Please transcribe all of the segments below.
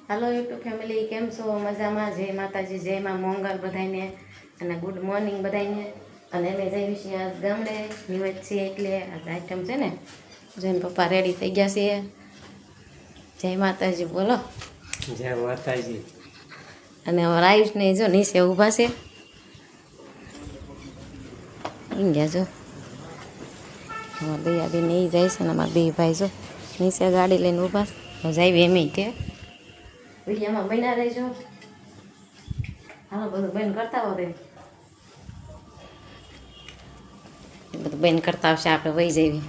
હાલો YouTube family, કેમ છો? મજામાં? જય માતાજી, જય માં મોંગલ બધાને, અને ગુડ મોર્નિંગ બધાને. અને અમે જઈએ છીએ આજ ગામડે, નિવેદ છીએ એટલે આજ આઈટમ છે ને. જઈને પપ્પા રેડી થઈ ગયા છે. જય માતાજી બોલો. જય માતાજી. અને આયુષ ને જો નીચે ઊભા છે. ગયા જો દયાબેન એ જાય છે ને અમારા બે ભાઈ જો નીચે ગાડી લઈને ઊભા જાય એમ તે વિડીયોમાં બન્યા રહેજો. હા બધું બંધ કરતા હોય બધું બંધ કરતા આવશે, આપણે વહી જઈએ.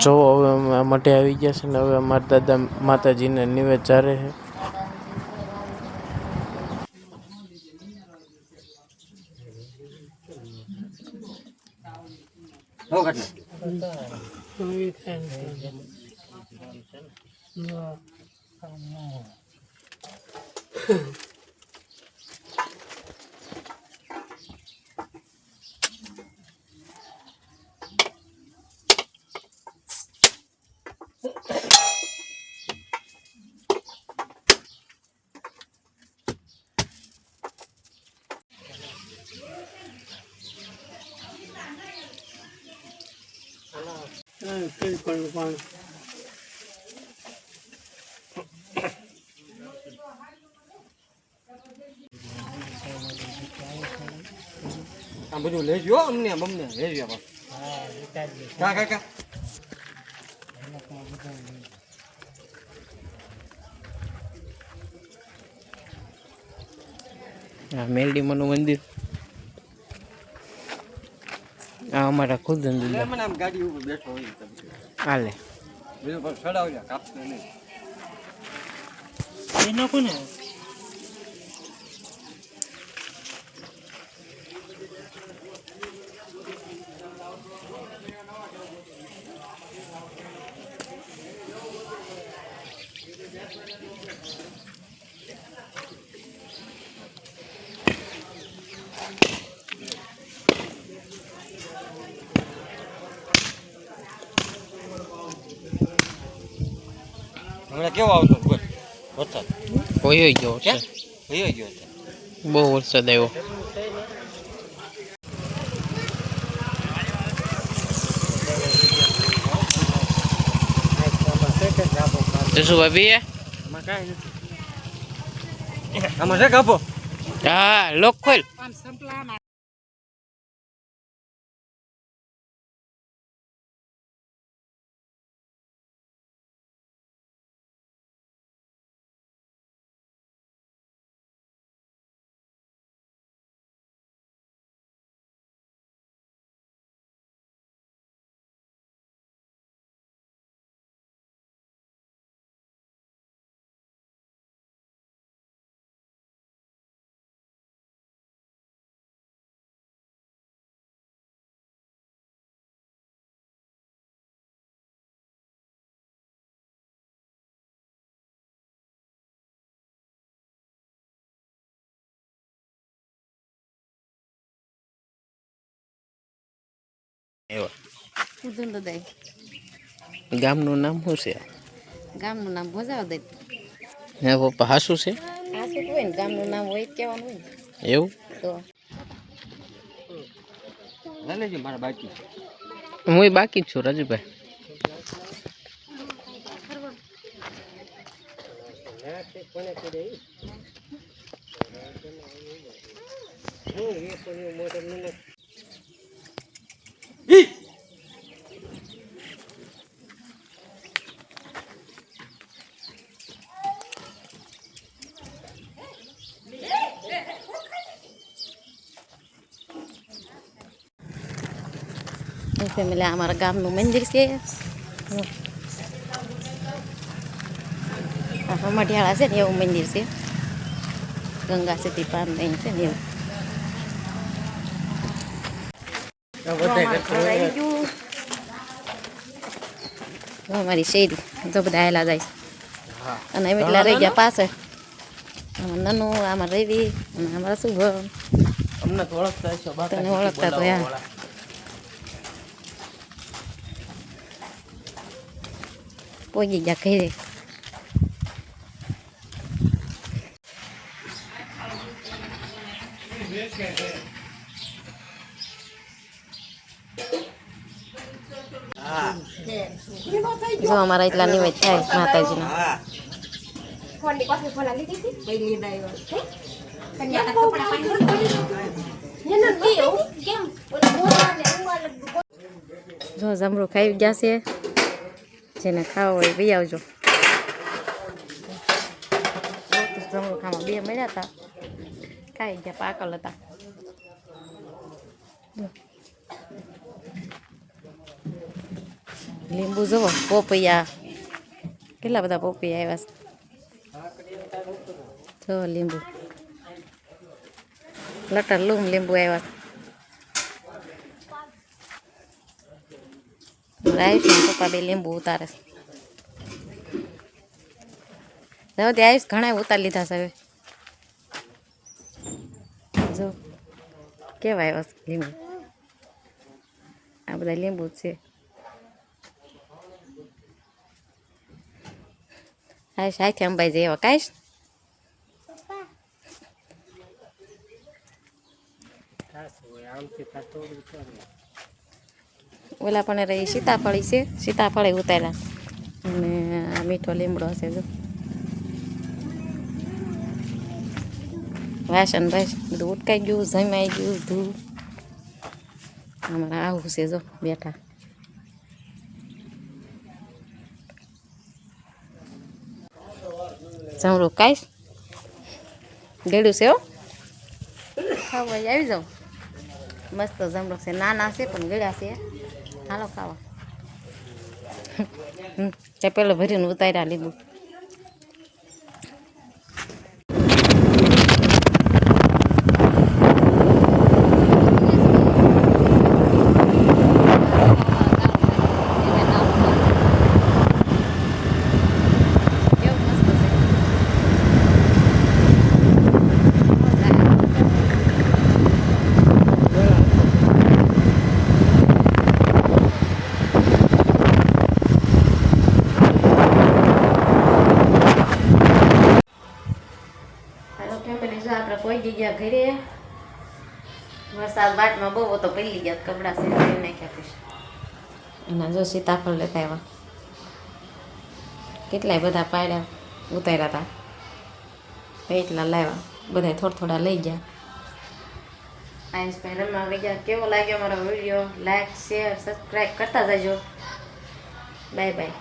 જો હવે અમે માટે આવી ગયા છે ને હવે અમારા દાદા માતાજીને નિવેદ ચારે છે. આ બધું લેજો અમને લેજો કાકા મેલડીમાનું મંદિર આ અમારા ખુદ મને આમ ગાડી ઉપર બેઠો હોય હાલે બીજું પર ચડાવજો કાપતો નહીં એ નાખો ને. હમણાં કેવો આવતો વરસાદ વયો ગયો છે, વયો ગયો છે, બહુ વરસાદ આવ્યો. તો શું ભાભી આમાં કાંઈ નથી આમાં છે કાપો હા લોક ખોલ. એવા શું ધંધો દઈ ગામનું નામ શું છે? ગામનું નામ ભોજાવ દઈ. હે પપ્પા હાસું છે? આ શું હોય ને ગામનું નામ હોય જ કહેવાનું હોય ને એવું તો હું બાકી જ છું રાજુભાઈ. ફેમિલી અમારા ગામનું મંદિર છે. આ મઢિયાળા છે ને એવું મંદિર છે. ગંગા સતી પાન દઈને છે ને એવું. અમારી શેરી તો બધા આવેલા જાય અને એમ એટલા રહી ગયા પાછળ. નનું આમાં રવી અને અમારા શુભ અમને તો ઓળખતા હશો તને ઓળખતા તો યાર પહોંચી ગયા ઘરે. જો અમારા એટલા નિવેદ થાય માતાજીના. જો જમરૂ ખાઈ ગયા છે. જેને ખાવો હોય બી આવજો. જમરૂ ખાવા 2 મળ્યા હતા. ખાઈ ગયા પાકલ હતા. લીંબુ જુઓ પોપૈયા કેટલા બધા પોપૈયા આવ્યા છે. જો લીંબુ લટર લૂમ લીંબુ આવ્યા છે. આયુષ પપ્પા બે લીંબુ ઉતારે છે. જો તે આયુષ ઘણા ઉતારી લીધા છે. હવે જો કેવા આવ્યા છે લીંબુ. આ બધા લીંબુ જ છે. આયુષ હાથે અંબાઈ જાય એવા કાંઈ ઓલા પણ રહી સીતાફળી છે. સીતાફળી ઉતાર્યા અને આ મીઠો લીમડો છે. જો વાસણ ભાઈ બધું ઉટકાઈ ગયું જમાઈ ગયું ધૂ. અમારા આવું છે. જો બેઠા જમરૂ કાંઈ ગળ્યું છે. હો ખાવા આવી જાઓ. મસ્ત જમરૂ છે. નાના છે પણ ગળ્યા છે. હાલો ખાવા. તે પેલો ભરીને ઉતાર્યા લીંબુ. આપણે પહોંચી ગયા ઘરે. વરસાદ વાટમાં બહુ હતો. પલળી ગયા કપડાં છે નાખ્યા પછી. એના જો સીતાફળ લેતા આવ્યા. કેટલાય બધા પાડ્યા ઉતાર્યા હતા. એટલા લાવ્યા. બધા થોડા લઈ ગયા. આયુષભાઈ રમવા આવી ગયા. કેવો લાગ્યો મારો વિડીયો? લાઈક શેર સબસ્ક્રાઈબ કરતા જજો. Bye bye.